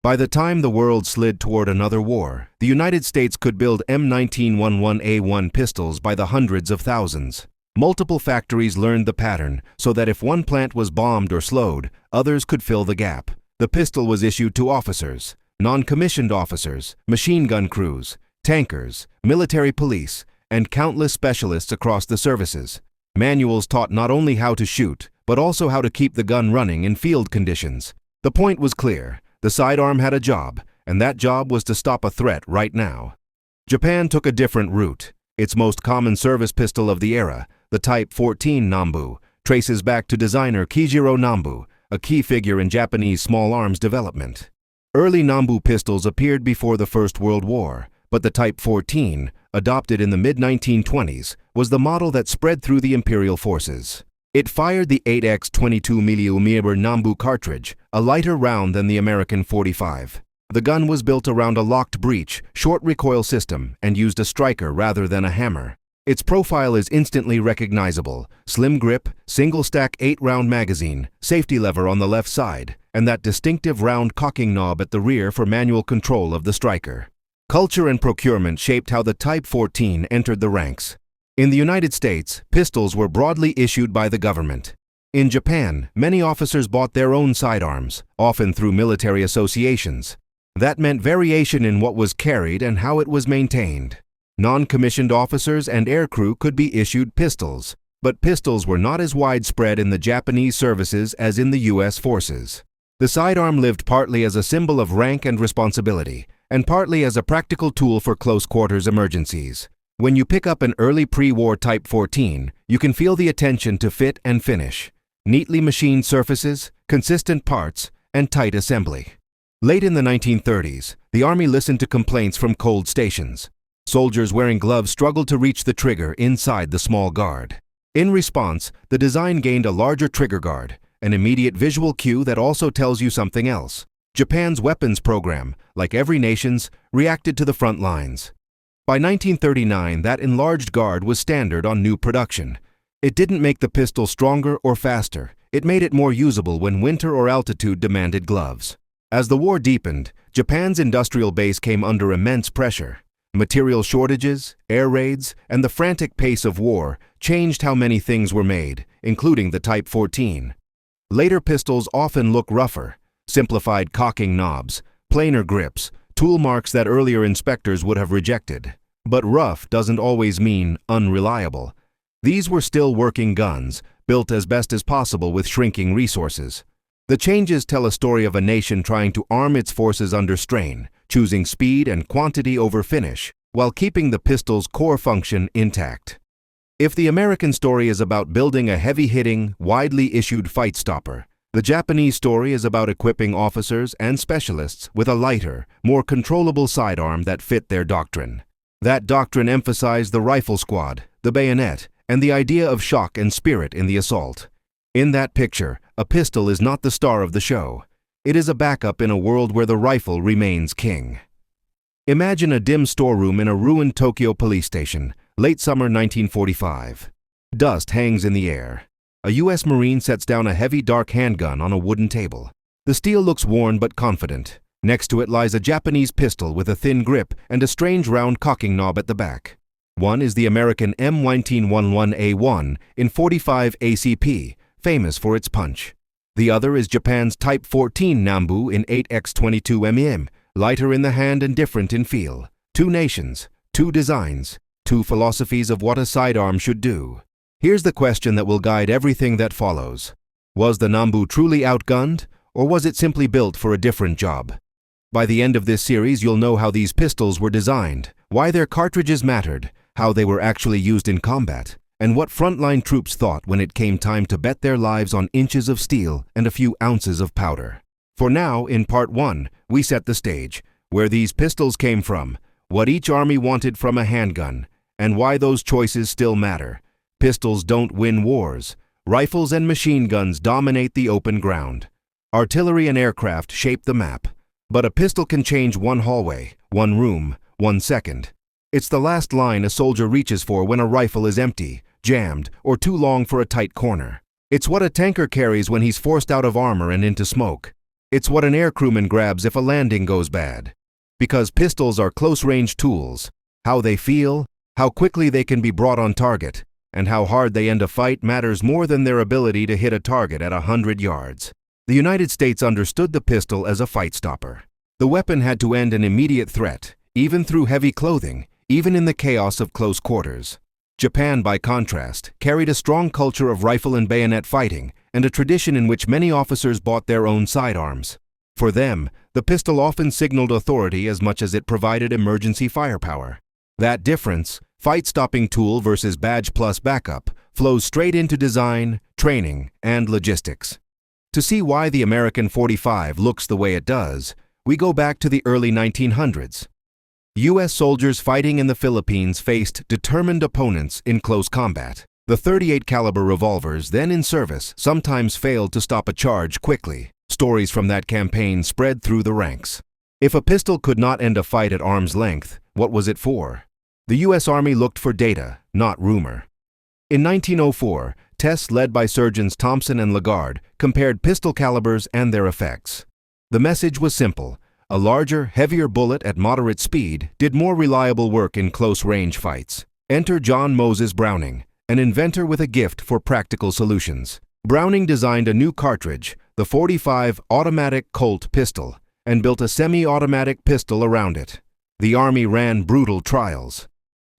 By the time the world slid toward another war, the United States could build M1911A1 pistols by the hundreds of thousands. Multiple factories learned the pattern so that if one plant was bombed or slowed, others could fill the gap. The pistol was issued to officers, non-commissioned officers, machine gun crews, tankers, military police, and countless specialists across the services. Manuals taught not only how to shoot, but also how to keep the gun running in field conditions. The point was clear. The sidearm had a job, and that job was to stop a threat right now. Japan took a different route. Its most common service pistol of the era, the Type 14 Nambu, traces back to designer Kijiro Nambu, a key figure in Japanese small arms development. Early Nambu pistols appeared before the First World War, but the Type 14, adopted in the mid-1920s, was the model that spread through the imperial forces. It fired the 8x 22mm Nambu cartridge, a lighter round than the American .45. The gun was built around a locked-breech, short-recoil system and used a striker rather than a hammer. Its profile is instantly recognizable: slim grip, single-stack 8-round magazine, safety lever on the left side, and that distinctive round cocking knob at the rear for manual control of the striker. Culture and procurement shaped how the Type 14 entered the ranks. In the United States, pistols were broadly issued by the government. In Japan, many officers bought their own sidearms, often through military associations. That meant variation in what was carried and how it was maintained. Non-commissioned officers and aircrew could be issued pistols, but pistols were not as widespread in the Japanese services as in the U.S. forces. The sidearm lived partly as a symbol of rank and responsibility, and partly as a practical tool for close-quarters emergencies. When you pick up an early pre-war Type 14, you can feel the attention to fit and finish. Neatly machined surfaces, consistent parts, and tight assembly. Late in the 1930s, the Army listened to complaints from cold stations. Soldiers wearing gloves struggled to reach the trigger inside the small guard. In response, the design gained a larger trigger guard, an immediate visual cue that also tells you something else. Japan's weapons program, like every nation's, reacted to the front lines. By 1939, that enlarged guard was standard on new production. It didn't make the pistol stronger or faster. It made it more usable when winter or altitude demanded gloves. As the war deepened, Japan's industrial base came under immense pressure. Material shortages, air raids, and the frantic pace of war changed how many things were made, including the Type 14. Later pistols often look rougher: simplified cocking knobs, plainer grips, tool marks that earlier inspectors would have rejected. But rough doesn't always mean unreliable. These were still working guns, built as best as possible with shrinking resources. The changes tell a story of a nation trying to arm its forces under strain, choosing speed and quantity over finish, while keeping the pistol's core function intact. If the American story is about building a heavy-hitting, widely issued fight stopper, the Japanese story is about equipping officers and specialists with a lighter, more controllable sidearm that fit their doctrine. That doctrine emphasized the rifle squad, the bayonet, and the idea of shock and spirit in the assault. In that picture, a pistol is not the star of the show. It is a backup in a world where the rifle remains king. Imagine a dim storeroom in a ruined Tokyo police station, late summer 1945. Dust hangs in the air. A U.S. Marine sets down a heavy dark handgun on a wooden table. The steel looks worn but confident. Next to it lies a Japanese pistol with a thin grip and a strange round cocking knob at the back. One is the American M1911A1 in .45 ACP, famous for its punch. The other is Japan's Type 14 Nambu in 8x 22mm, lighter in the hand and different in feel. Two nations, two designs, two philosophies of what a sidearm should do. Here's the question that will guide everything that follows. Was the Nambu truly outgunned, or was it simply built for a different job? By the end of this series, you'll know how these pistols were designed, why their cartridges mattered, how they were actually used in combat, and what frontline troops thought when it came time to bet their lives on inches of steel and a few ounces of powder. For now, in Part 1, we set the stage, where these pistols came from, what each army wanted from a handgun, and why those choices still matter. Pistols don't win wars. Rifles and machine guns dominate the open ground. Artillery and aircraft shape the map. But a pistol can change one hallway, one room, 1 second. It's the last line a soldier reaches for when a rifle is empty, jammed, or too long for a tight corner. It's what a tanker carries when he's forced out of armor and into smoke. It's what an aircrewman grabs if a landing goes bad. Because pistols are close-range tools, how they feel, how quickly they can be brought on target, and how hard they end a fight matters more than their ability to hit a target at 100 yards. The United States understood the pistol as a fight stopper. The weapon had to end an immediate threat, even through heavy clothing, even in the chaos of close quarters. Japan, by contrast, carried a strong culture of rifle and bayonet fighting and a tradition in which many officers bought their own sidearms. For them, the pistol often signaled authority as much as it provided emergency firepower. That difference, fight-stopping tool versus badge plus backup, flows straight into design, training, and logistics. To see why the American .45 looks the way it does, we go back to the early 1900s. U.S. soldiers fighting in the Philippines faced determined opponents in close combat. The .38 caliber revolvers then in service sometimes failed to stop a charge quickly. Stories from that campaign spread through the ranks. If a pistol could not end a fight at arm's length, what was it for? The U.S. Army looked for data, not rumor. In 1904, tests led by surgeons Thompson and Lagarde compared pistol calibers and their effects. The message was simple. A larger, heavier bullet at moderate speed did more reliable work in close-range fights. Enter John Moses Browning, an inventor with a gift for practical solutions. Browning designed a new cartridge, the .45 automatic Colt pistol, and built a semi-automatic pistol around it. The Army ran brutal trials.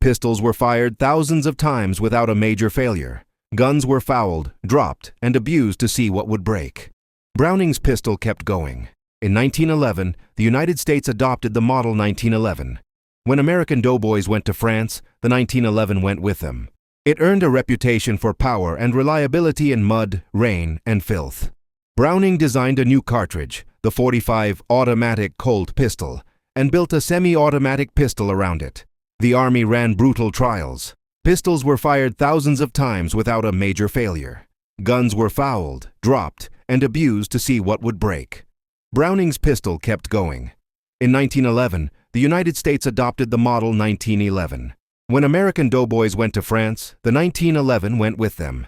Pistols were fired thousands of times without a major failure. Guns were fouled, dropped, and abused to see what would break. Browning's pistol kept going. In 1911, the United States adopted the Model 1911. When American doughboys went to France, the 1911 went with them. It earned a reputation for power and reliability in mud, rain, and filth. Browning designed a new cartridge, the .45 automatic Colt pistol, and built a semi-automatic pistol around it. The Army ran brutal trials. Pistols were fired thousands of times without a major failure. Guns were fouled, dropped, and abused to see what would break. Browning's pistol kept going. In 1911, the United States adopted the Model 1911. When American doughboys went to France, the 1911 went with them.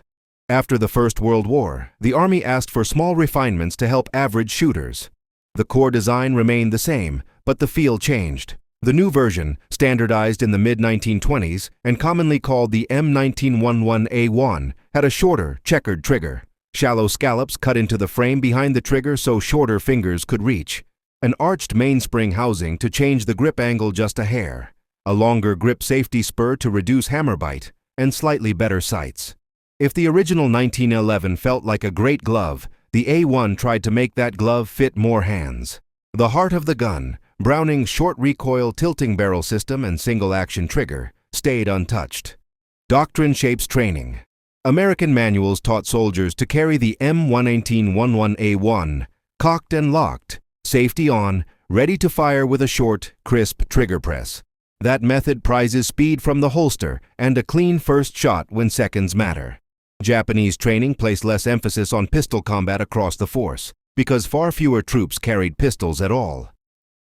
After the First World War, the Army asked for small refinements to help average shooters. The core design remained the same, but the feel changed. The new version, standardized in the mid-1920s and commonly called the M1911A1, had a shorter, checkered trigger. Shallow scallops cut into the frame behind the trigger so shorter fingers could reach. An arched mainspring housing to change the grip angle just a hair. A longer grip safety spur to reduce hammer bite, and slightly better sights. If the original 1911 felt like a great glove, the A1 tried to make that glove fit more hands. The heart of the gun, Browning's short-recoil tilting barrel system and single-action trigger, stayed untouched. Doctrine shapes training. American manuals taught soldiers to carry the M1911A1, cocked and locked, safety on, ready to fire with a short, crisp trigger press. That method prizes speed from the holster and a clean first shot when seconds matter. Japanese training placed less emphasis on pistol combat across the force, because far fewer troops carried pistols at all.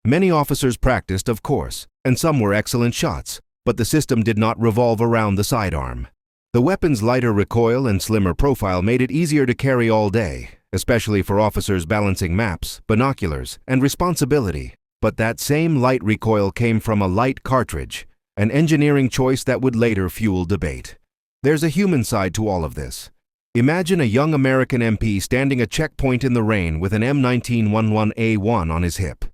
Many officers practiced, of course, and some were excellent shots, but the system did not revolve around the sidearm. The weapon's lighter recoil and slimmer profile made it easier to carry all day, especially for officers balancing maps, binoculars, and responsibility. But that same light recoil came from a light cartridge, an engineering choice that would later fuel debate. There's a human side to all of this. Imagine a young American MP standing a checkpoint in the rain with an M1911A1 on his hip.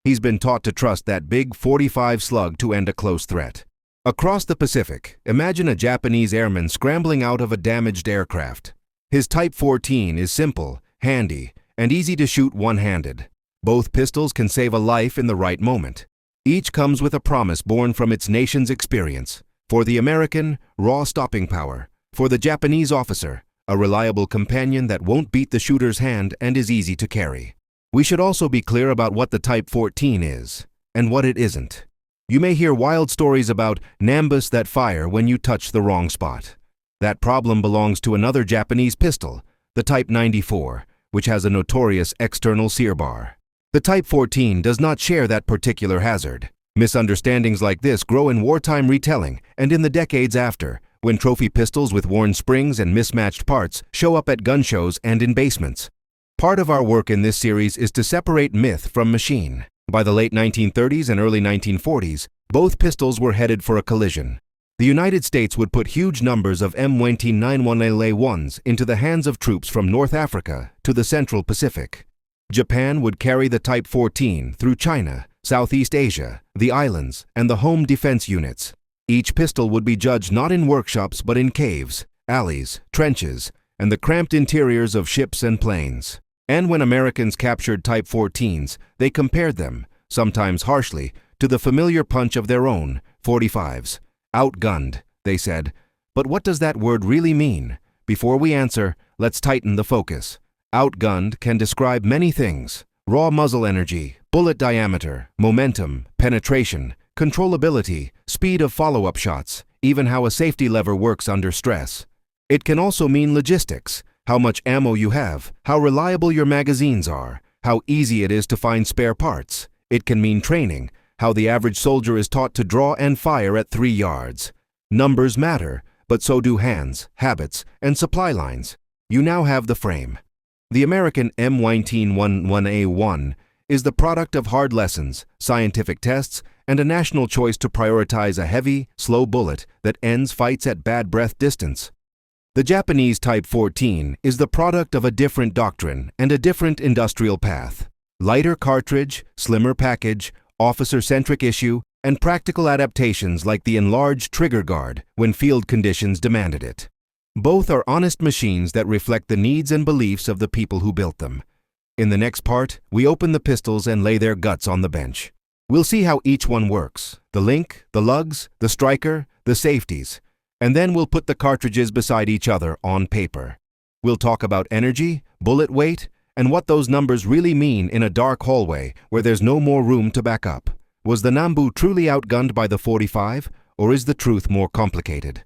He's been taught to trust that big .45 slug to end a close threat. Across the Pacific, imagine a Japanese airman scrambling out of a damaged aircraft. His Type 14 is simple, handy, and easy to shoot one-handed. Both pistols can save a life in the right moment. Each comes with a promise born from its nation's experience. For the American, raw stopping power. For the Japanese officer, a reliable companion that won't beat the shooter's hand and is easy to carry. We should also be clear about what the Type 14 is, and what it isn't. You may hear wild stories about Nambus that fire when you touch the wrong spot. That problem belongs to another Japanese pistol, the Type 94, which has a notorious external sear bar. The Type 14 does not share that particular hazard. Misunderstandings like this grow in wartime retelling and in the decades after, when trophy pistols with worn springs and mismatched parts show up at gun shows and in basements. Part of our work in this series is to separate myth from machine. By the late 1930s and early 1940s, both pistols were headed for a collision. The United States would put huge numbers of M1911A1s into the hands of troops from North Africa to the Central Pacific. Japan would carry the Type 14 through China, Southeast Asia, the islands, and the home defense units. Each pistol would be judged not in workshops but in caves, alleys, trenches, and the cramped interiors of ships and planes. And when Americans captured Type 14s, they compared them, sometimes harshly, to the familiar punch of their own 45s. Outgunned, they said. But what does that word really mean? Before we answer, let's tighten the focus. Outgunned can describe many things: raw muzzle energy, bullet diameter, momentum, penetration, controllability, speed of follow-up shots, even how a safety lever works under stress. It can also mean logistics: how much ammo you have, how reliable your magazines are, how easy it is to find spare parts. It can mean training: how the average soldier is taught to draw and fire at 3 yards. Numbers matter, but so do hands, habits, and supply lines. You now have the frame. The American M1911A1 is the product of hard lessons, scientific tests, and a national choice to prioritize a heavy, slow bullet that ends fights at bad breath distance. The Japanese Type 14 is the product of a different doctrine and a different industrial path. Lighter cartridge, slimmer package, officer-centric issue, and practical adaptations like the enlarged trigger guard when field conditions demanded it. Both are honest machines that reflect the needs and beliefs of the people who built them. In the next part, we open the pistols and lay their guts on the bench. We'll see how each one works: the link, the lugs, the striker, the safeties, and then we'll put the cartridges beside each other on paper. We'll talk about energy, bullet weight, and what those numbers really mean in a dark hallway where there's no more room to back up. Was the Nambu truly outgunned by the 45, or is the truth more complicated?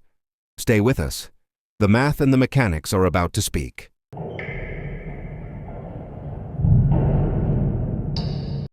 Stay with us. The math and the mechanics are about to speak.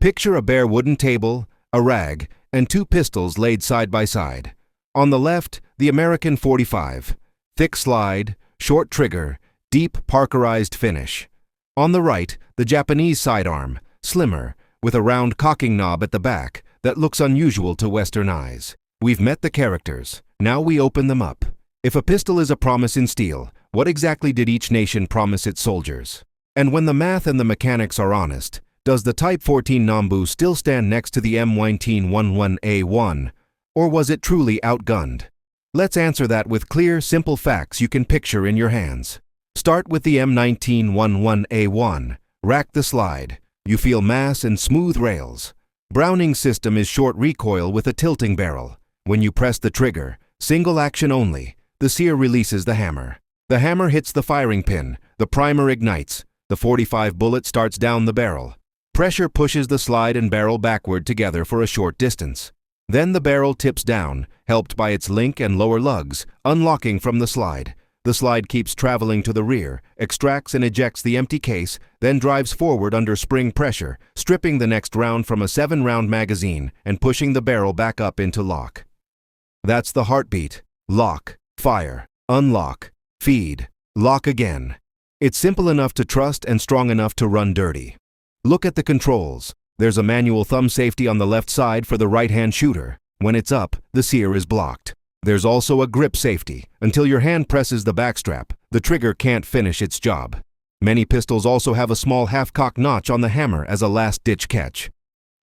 Picture a bare wooden table, a rag, and 2 pistols laid side by side. On the left, the American 45, thick slide, short trigger, deep Parkerized finish. On the right, the Japanese sidearm, slimmer, with a round cocking knob at the back that looks unusual to Western eyes. We've met the characters. Now we open them up. If a pistol is a promise in steel, what exactly did each nation promise its soldiers? And when the math and the mechanics are honest, does the Type 14 Nambu still stand next to the M1911A1, or was it truly outgunned? Let's answer that with clear, simple facts you can picture in your hands. Start with the M1911A1. Rack the slide. You feel mass and smooth rails. Browning's system is short recoil with a tilting barrel. When you press the trigger, single action only, the sear releases the hammer. The hammer hits the firing pin, the primer ignites, the 45 bullet starts down the barrel. Pressure pushes the slide and barrel backward together for a short distance. Then the barrel tips down, helped by its link and lower lugs, unlocking from the slide. The slide keeps traveling to the rear, extracts and ejects the empty case, then drives forward under spring pressure, stripping the next round from a 7-round magazine and pushing the barrel back up into lock. That's the heartbeat. Lock, fire, unlock, feed, lock again. It's simple enough to trust and strong enough to run dirty. Look at the controls. There's a manual thumb safety on the left side for the right-hand shooter. When it's up, the sear is blocked. There's also a grip safety. Until your hand presses the backstrap, the trigger can't finish its job. Many pistols also have a small half-cock notch on the hammer as a last-ditch catch.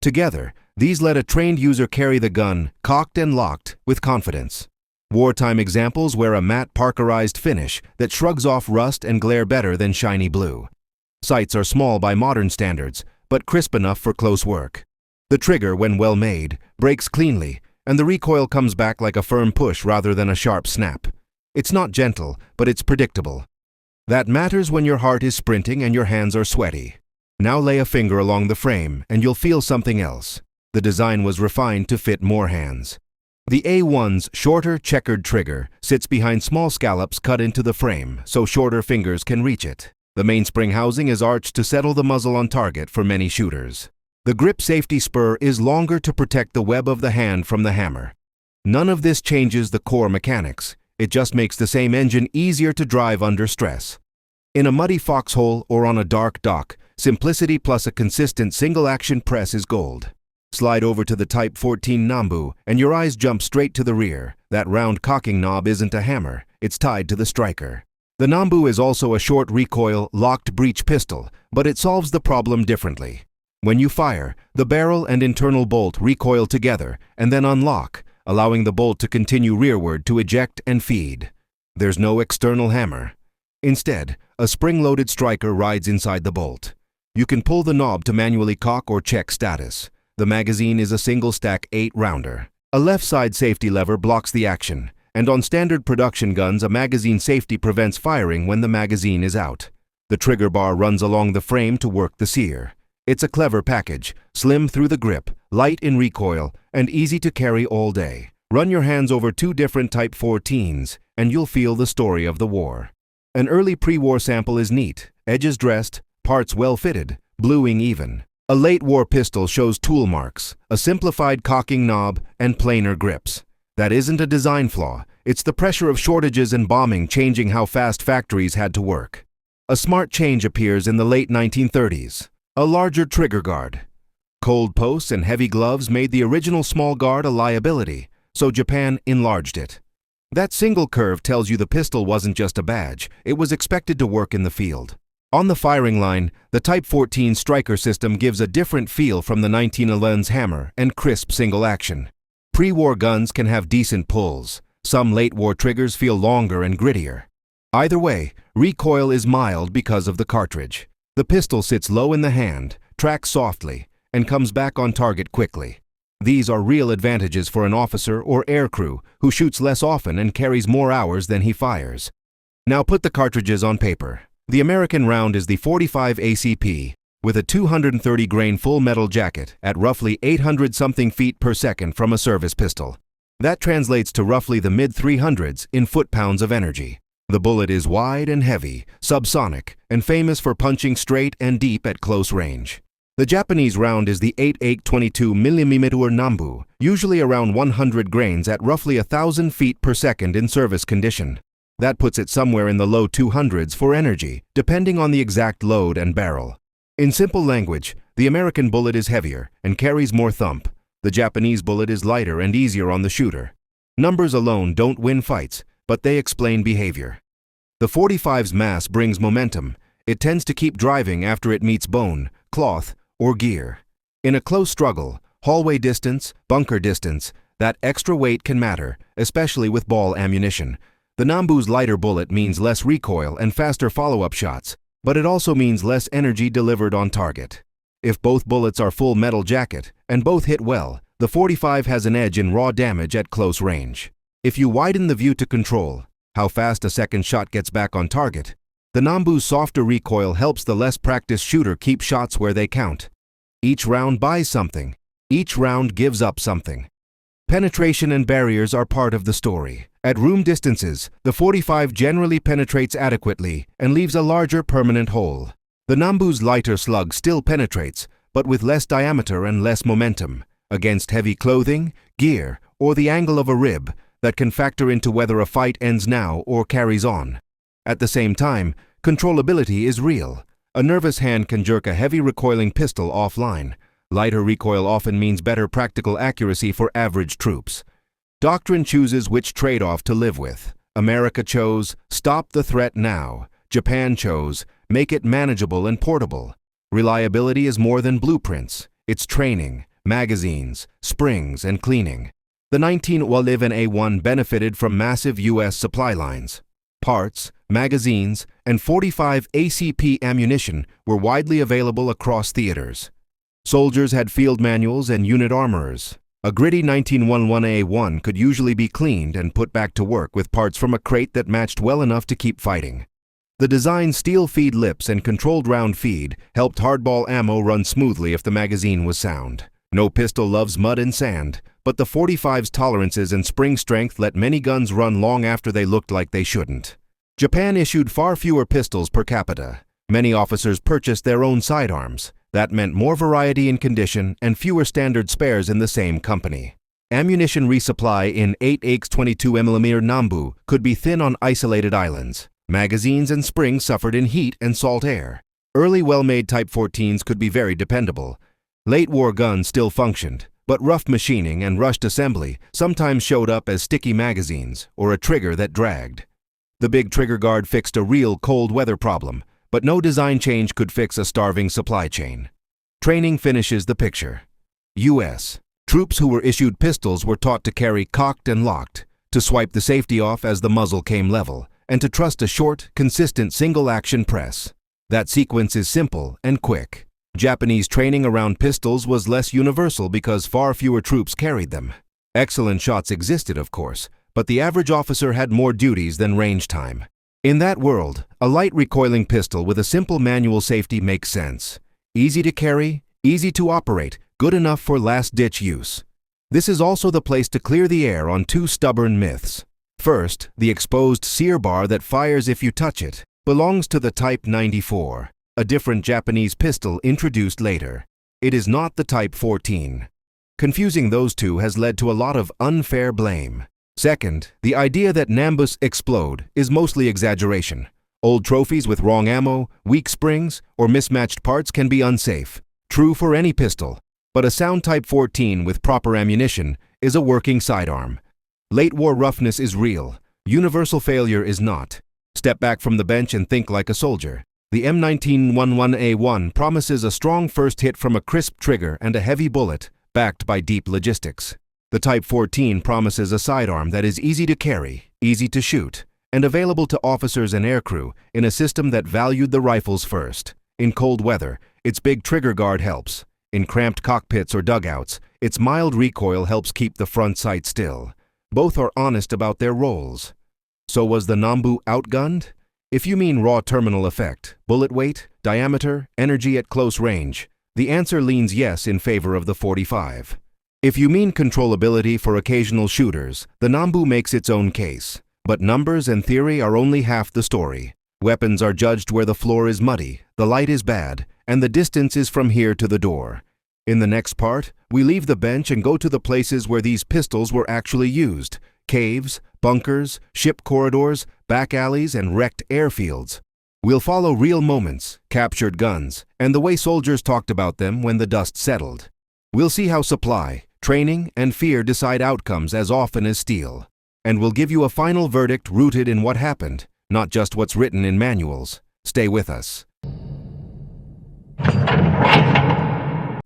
Together, these let a trained user carry the gun, cocked and locked, with confidence. Wartime examples wear a matte Parkerized finish that shrugs off rust and glare better than shiny blue. Sights are small by modern standards, but crisp enough for close work. The trigger, when well made, breaks cleanly, and the recoil comes back like a firm push rather than a sharp snap. It's not gentle, but it's predictable. That matters when your heart is sprinting and your hands are sweaty. Now lay a finger along the frame and you'll feel something else. The design was refined to fit more hands. The A1's shorter checkered trigger sits behind small scallops cut into the frame so shorter fingers can reach it. The mainspring housing is arched to settle the muzzle on target for many shooters. The grip safety spur is longer to protect the web of the hand from the hammer. None of this changes the core mechanics. It just makes the same engine easier to drive under stress. In a muddy foxhole or on a dark dock, simplicity plus a consistent single-action press is gold. Slide over to the Type 14 Nambu, and your eyes jump straight to the rear. That round cocking knob isn't a hammer, it's tied to the striker. The Nambu is also a short-recoil, locked-breech pistol, but it solves the problem differently. When you fire, the barrel and internal bolt recoil together and then unlock, allowing the bolt to continue rearward to eject and feed. There's no external hammer. Instead, a spring-loaded striker rides inside the bolt. You can pull the knob to manually cock or check status. The magazine is a single-stack 8-rounder. A left-side safety lever blocks the action, and on standard production guns, a magazine safety prevents firing when the magazine is out. The trigger bar runs along the frame to work the sear. It's a clever package, slim through the grip, light in recoil, and easy to carry all day. Run your hands over 2 different Type 14s, and you'll feel the story of the war. An early pre-war sample is neat, edges dressed, parts well-fitted, bluing even. A late-war pistol shows tool marks, a simplified cocking knob, and plainer grips. That isn't a design flaw, it's the pressure of shortages and bombing changing how fast factories had to work. A smart change appears in the late 1930s. A larger trigger guard. Cold posts and heavy gloves made the original small guard a liability, so Japan enlarged it. That single curve tells you the pistol wasn't just a badge, it was expected to work in the field. On the firing line, the Type 14 striker system gives a different feel from the 1911's hammer and crisp single action. Pre-war guns can have decent pulls. Some late-war triggers feel longer and grittier. Either way, recoil is mild because of the cartridge. The pistol sits low in the hand, tracks softly, and comes back on target quickly. These are real advantages for an officer or aircrew who shoots less often and carries more hours than he fires. Now put the cartridges on paper. The American round is the .45 ACP with a 230-grain full metal jacket at roughly 800-something feet per second from a service pistol. That translates to roughly the mid-300s in foot-pounds of energy. The bullet is wide and heavy, subsonic, and famous for punching straight and deep at close range. The Japanese round is the 8822mm Nambu, usually around 100 grains at roughly 1,000 feet per second in service condition. That puts it somewhere in the low 200s for energy, depending on the exact load and barrel. In simple language, the American bullet is heavier and carries more thump. The Japanese bullet is lighter and easier on the shooter. Numbers alone don't win fights, but they explain behavior. The .45's mass brings momentum. It tends to keep driving after it meets bone, cloth, or gear. In a close struggle, hallway distance, bunker distance, that extra weight can matter, especially with ball ammunition. The Nambu's lighter bullet means less recoil and faster follow-up shots, but it also means less energy delivered on target. If both bullets are full metal jacket and both hit well, the .45 has an edge in raw damage at close range. If you widen the view to control how fast a second shot gets back on target, the Nambu's softer recoil helps the less practiced shooter keep shots where they count. Each round buys something. Each round gives up something. Penetration and barriers are part of the story. At room distances, the .45 generally penetrates adequately and leaves a larger permanent hole. The Nambu's lighter slug still penetrates, but with less diameter and less momentum. Against heavy clothing, gear, or the angle of a rib, that can factor into whether a fight ends now or carries on. At the same time, controllability is real. A nervous hand can jerk a heavy recoiling pistol offline. Lighter recoil often means better practical accuracy for average troops. Doctrine chooses which trade-off to live with. America chose, stop the threat now. Japan chose, make it manageable and portable. Reliability is more than blueprints. It's training, magazines, springs, and cleaning. The 1911A1 benefited from massive U.S. supply lines. Parts, magazines, and .45 ACP ammunition were widely available across theaters. Soldiers had field manuals and unit armorers. A gritty 1911A1 could usually be cleaned and put back to work with parts from a crate that matched well enough to keep fighting. The design's steel feed lips and controlled round feed helped hardball ammo run smoothly if the magazine was sound. No pistol loves mud and sand, but the .45's tolerances and spring strength let many guns run long after they looked like they shouldn't. Japan issued far fewer pistols per capita. Many officers purchased their own sidearms. That meant more variety in condition and fewer standard spares in the same company. Ammunition resupply in 8x22mm Nambu could be thin on isolated islands. Magazines and springs suffered in heat and salt air. Early well-made Type 14s could be very dependable. Late-war guns still functioned, but rough machining and rushed assembly sometimes showed up as sticky magazines or a trigger that dragged. The big trigger guard fixed a real cold weather problem, but no design change could fix a starving supply chain. Training finishes the picture. U.S. Troops who were issued pistols were taught to carry cocked and locked, to swipe the safety off as the muzzle came level, and to trust a short, consistent single-action press. That sequence is simple and quick. Japanese training around pistols was less universal because far fewer troops carried them. Excellent shots existed, of course, but the average officer had more duties than range time. In that world, a light recoiling pistol with a simple manual safety makes sense. Easy to carry, easy to operate, good enough for last-ditch use. This is also the place to clear the air on two stubborn myths. First, the exposed sear bar that fires if you touch it belongs to the Type 94, a different Japanese pistol introduced later. It is not the Type 14. Confusing those two has led to a lot of unfair blame. Second, the idea that Nambus explode is mostly exaggeration. Old trophies with wrong ammo, weak springs, or mismatched parts can be unsafe. True for any pistol, but a sound Type 14 with proper ammunition is a working sidearm. Late-war roughness is real. Universal failure is not. Step back from the bench and think like a soldier. The M1911A1 promises a strong first hit from a crisp trigger and a heavy bullet, backed by deep logistics. The Type 14 promises a sidearm that is easy to carry, easy to shoot, and available to officers and aircrew in a system that valued the rifles first. In cold weather, its big trigger guard helps. In cramped cockpits or dugouts, its mild recoil helps keep the front sight still. Both are honest about their roles. So was the Nambu outgunned? If you mean raw terminal effect, bullet weight, diameter, energy at close range, the answer leans yes in favor of the 45. If you mean controllability for occasional shooters, the Nambu makes its own case. But numbers and theory are only half the story. Weapons are judged where the floor is muddy, the light is bad, and the distance is from here to the door. In the next part, we leave the bench and go to the places where these pistols were actually used: caves, bunkers, ship corridors, back alleys, and wrecked airfields. We'll follow real moments, captured guns, and the way soldiers talked about them when the dust settled. We'll see how supply, training, and fear decide outcomes as often as steel. And we'll give you a final verdict rooted in what happened, not just what's written in manuals. Stay with us.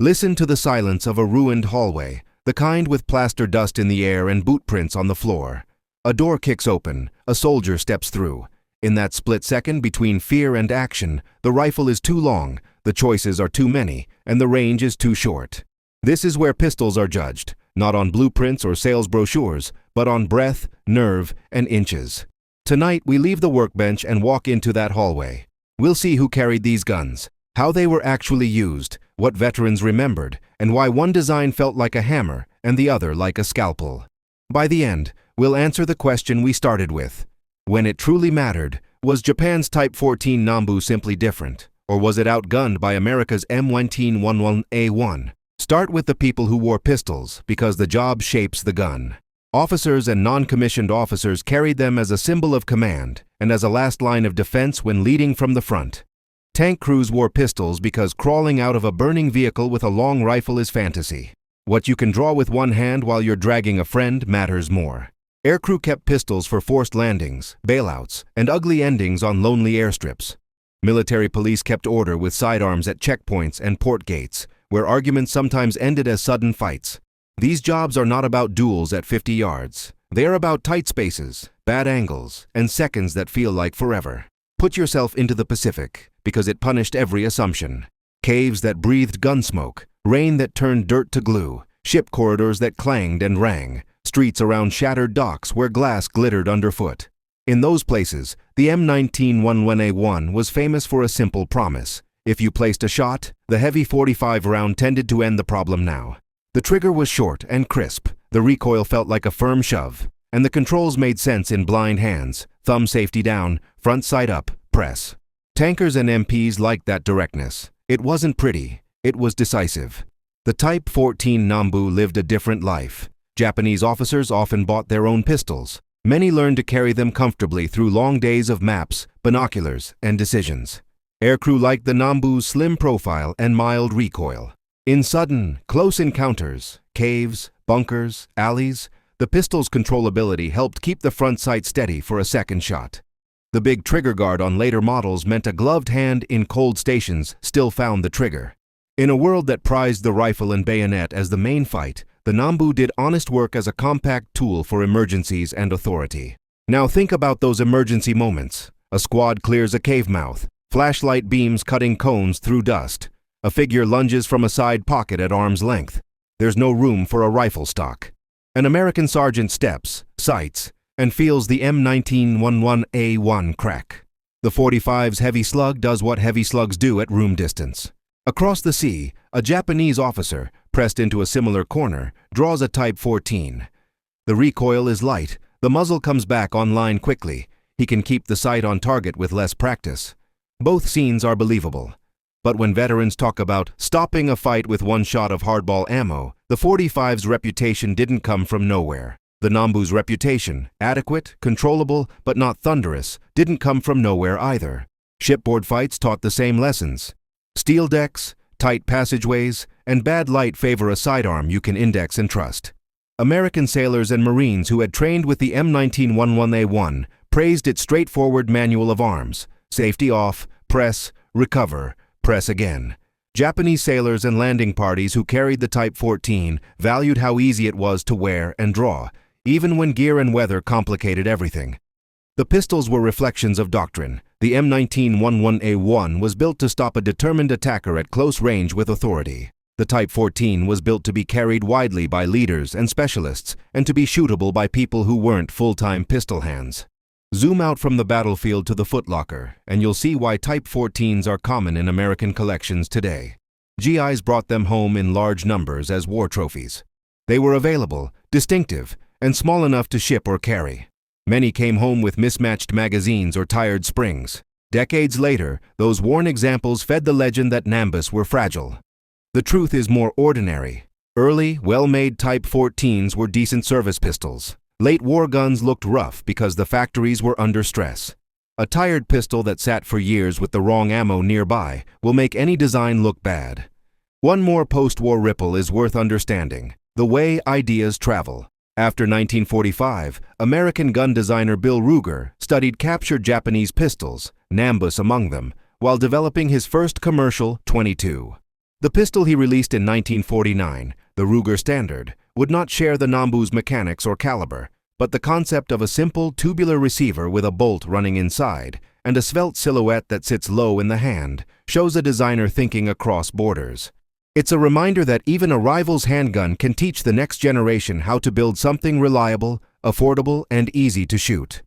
Listen to the silence of a ruined hallway, the kind with plaster dust in the air and boot prints on the floor. A door kicks open, a soldier steps through. In that split second between fear and action, the rifle is too long, the choices are too many, and the range is too short. This is where pistols are judged, not on blueprints or sales brochures, but on breath, nerve, and inches. Tonight, we leave the workbench and walk into that hallway. We'll see who carried these guns, how they were actually used, what veterans remembered, and why one design felt like a hammer and the other like a scalpel. By the end, we'll answer the question we started with. When it truly mattered, was Japan's Type 14 Nambu simply different, or was it outgunned by America's M1911A1? Start with the people who wore pistols, because the job shapes the gun. Officers and non-commissioned officers carried them as a symbol of command and as a last line of defense when leading from the front. Tank crews wore pistols because crawling out of a burning vehicle with a long rifle is fantasy. What you can draw with one hand while you're dragging a friend matters more. Aircrew kept pistols for forced landings, bailouts, and ugly endings on lonely airstrips. Military police kept order with sidearms at checkpoints and port gates, where arguments sometimes ended as sudden fights. These jobs are not about duels at 50 yards. They are about tight spaces, bad angles, and seconds that feel like forever. Put yourself into the Pacific, because it punished every assumption. Caves that breathed gun smoke, rain that turned dirt to glue, ship corridors that clanged and rang, streets around shattered docks where glass glittered underfoot. In those places, the M1911A1 was famous for a simple promise. If you placed a shot, the heavy 45 round tended to end the problem now. The trigger was short and crisp, the recoil felt like a firm shove, and the controls made sense in blind hands: thumb safety down, front sight up, press. Tankers and MPs liked that directness. It wasn't pretty, it was decisive. The Type 14 Nambu lived a different life. Japanese officers often bought their own pistols. Many learned to carry them comfortably through long days of maps, binoculars, and decisions. Aircrew liked the Nambu's slim profile and mild recoil. In sudden, close encounters, caves, bunkers, alleys, the pistol's controllability helped keep the front sight steady for a second shot. The big trigger guard on later models meant a gloved hand in cold stations still found the trigger. In a world that prized the rifle and bayonet as the main fight, the Nambu did honest work as a compact tool for emergencies and authority. Now think about those emergency moments. A squad clears a cave mouth, flashlight beams cutting cones through dust. A figure lunges from a side pocket at arm's length. There's no room for a rifle stock. An American sergeant steps, sights, and feels the M1911A1 crack. The .45's heavy slug does what heavy slugs do at room distance. Across the sea, a Japanese officer, pressed into a similar corner, draws a Type 14. The recoil is light, the muzzle comes back online quickly. He can keep the sight on target with less practice. Both scenes are believable. But when veterans talk about stopping a fight with one shot of hardball ammo, the .45's reputation didn't come from nowhere. The Nambu's reputation, adequate, controllable, but not thunderous, didn't come from nowhere either. Shipboard fights taught the same lessons. Steel decks, tight passageways, and bad light favor a sidearm you can index and trust. American sailors and Marines who had trained with the M1911A1 praised its straightforward manual of arms: safety off, press, recover, press again. Japanese sailors and landing parties who carried the Type 14 valued how easy it was to wear and draw, even when gear and weather complicated everything. The pistols were reflections of doctrine. The M1911A1 was built to stop a determined attacker at close range with authority. The Type 14 was built to be carried widely by leaders and specialists and to be shootable by people who weren't full-time pistol hands. Zoom out from the battlefield to the footlocker, and you'll see why Type 14s are common in American collections today. GIs brought them home in large numbers as war trophies. They were available, distinctive, and small enough to ship or carry. Many came home with mismatched magazines or tired springs. Decades later, those worn examples fed the legend that Nambus were fragile. The truth is more ordinary. Early, well-made Type 14s were decent service pistols. Late war guns looked rough because the factories were under stress. A tired pistol that sat for years with the wrong ammo nearby will make any design look bad. One more post-war ripple is worth understanding: the way ideas travel. After 1945, American gun designer Bill Ruger studied captured Japanese pistols, Nambus among them, while developing his first commercial .22. The pistol he released in 1949, the Ruger Standard, would not share the Nambu's mechanics or caliber, but the concept of a simple tubular receiver with a bolt running inside and a svelte silhouette that sits low in the hand shows a designer thinking across borders. It's a reminder that even a rival's handgun can teach the next generation how to build something reliable, affordable, and easy to shoot.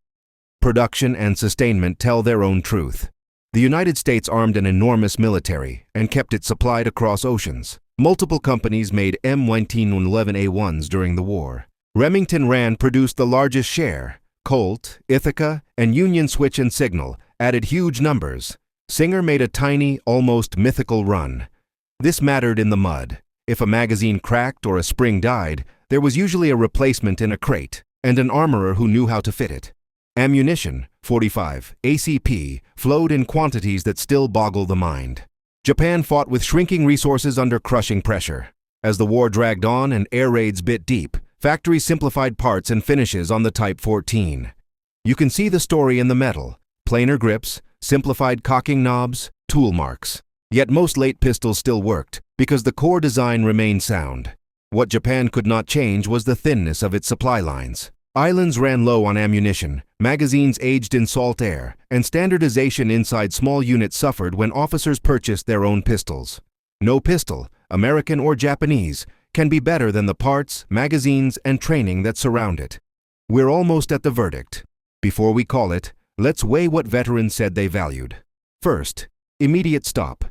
Production and sustainment tell their own truth. The United States armed an enormous military and kept it supplied across oceans. Multiple companies made M1911A1s during the war. Remington Rand produced the largest share. Colt, Ithaca, and Union Switch and Signal added huge numbers. Singer made a tiny, almost mythical run. This mattered in the mud. If a magazine cracked or a spring died, there was usually a replacement in a crate and an armorer who knew how to fit it. Ammunition, .45, ACP, flowed in quantities that still boggle the mind. Japan fought with shrinking resources under crushing pressure. As the war dragged on and air raids bit deep, factories simplified parts and finishes on the Type 14. You can see the story in the metal: planar grips, simplified cocking knobs, tool marks. Yet most late pistols still worked, because the core design remained sound. What Japan could not change was the thinness of its supply lines. Islands ran low on ammunition, magazines aged in salt air, and standardization inside small units suffered when officers purchased their own pistols. No pistol, American or Japanese, can be better than the parts, magazines, and training that surround it. We're almost at the verdict. Before we call it, let's weigh what veterans said they valued. First, immediate stop.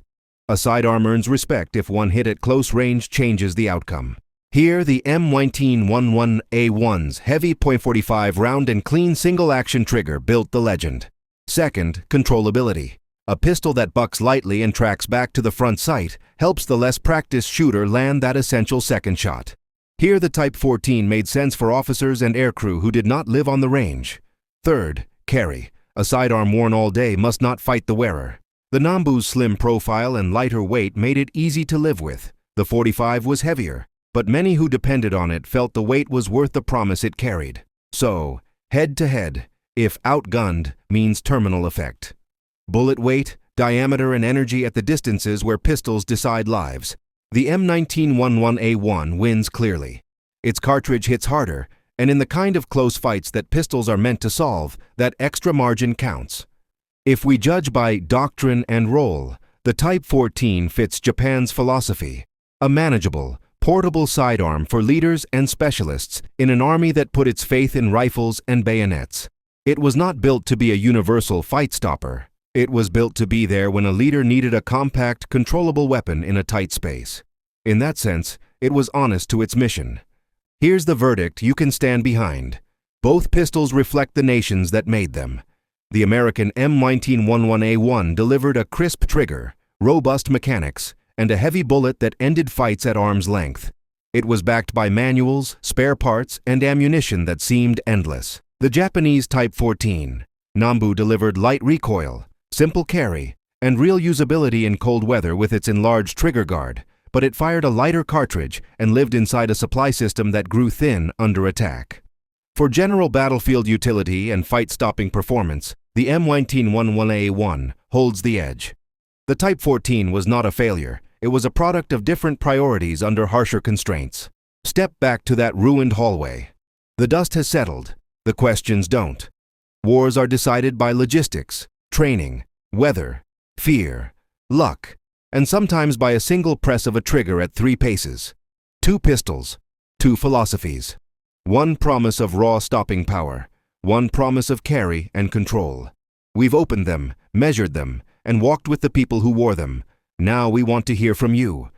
A sidearm earns respect if one hit at close range changes the outcome. Here, the M1911A1's heavy .45 round and clean single-action trigger built the legend. Second, controllability. A pistol that bucks lightly and tracks back to the front sight helps the less practiced shooter land that essential second shot. Here the Type 14 made sense for officers and aircrew who did not live on the range. Third, carry. A sidearm worn all day must not fight the wearer. The Nambu's slim profile and lighter weight made it easy to live with. The 45 was heavier, but many who depended on it felt the weight was worth the promise it carried. So, head-to-head, if outgunned means terminal effect. Bullet weight, diameter, and energy at the distances where pistols decide lives. The M1911A1 wins clearly. Its cartridge hits harder, and in the kind of close fights that pistols are meant to solve, that extra margin counts. If we judge by doctrine and role, the Type 14 fits Japan's philosophy, a manageable, portable sidearm for leaders and specialists in an army that put its faith in rifles and bayonets. It was not built to be a universal fight stopper. It was built to be there when a leader needed a compact, controllable weapon in a tight space. In that sense, it was honest to its mission. Here's the verdict you can stand behind. Both pistols reflect the nations that made them. The American M1911A1 delivered a crisp trigger, robust mechanics, and a heavy bullet that ended fights at arm's length. It was backed by manuals, spare parts, and ammunition that seemed endless. The Japanese Type 14, Nambu, delivered light recoil, simple carry, and real usability in cold weather with its enlarged trigger guard, but it fired a lighter cartridge and lived inside a supply system that grew thin under attack. For general battlefield utility and fight-stopping performance, the M1911A1 holds the edge. The Type 14 was not a failure. It was a product of different priorities under harsher constraints. Step back to that ruined hallway. The dust has settled. The questions don't. Wars are decided by logistics, training, weather, fear, luck, and sometimes by a single press of a trigger at 3 paces. 2 pistols, 2 philosophies. 1 promise of raw stopping power, 1 promise of carry and control. We've opened them, measured them, and walked with the people who wore them. Now we want to hear from you.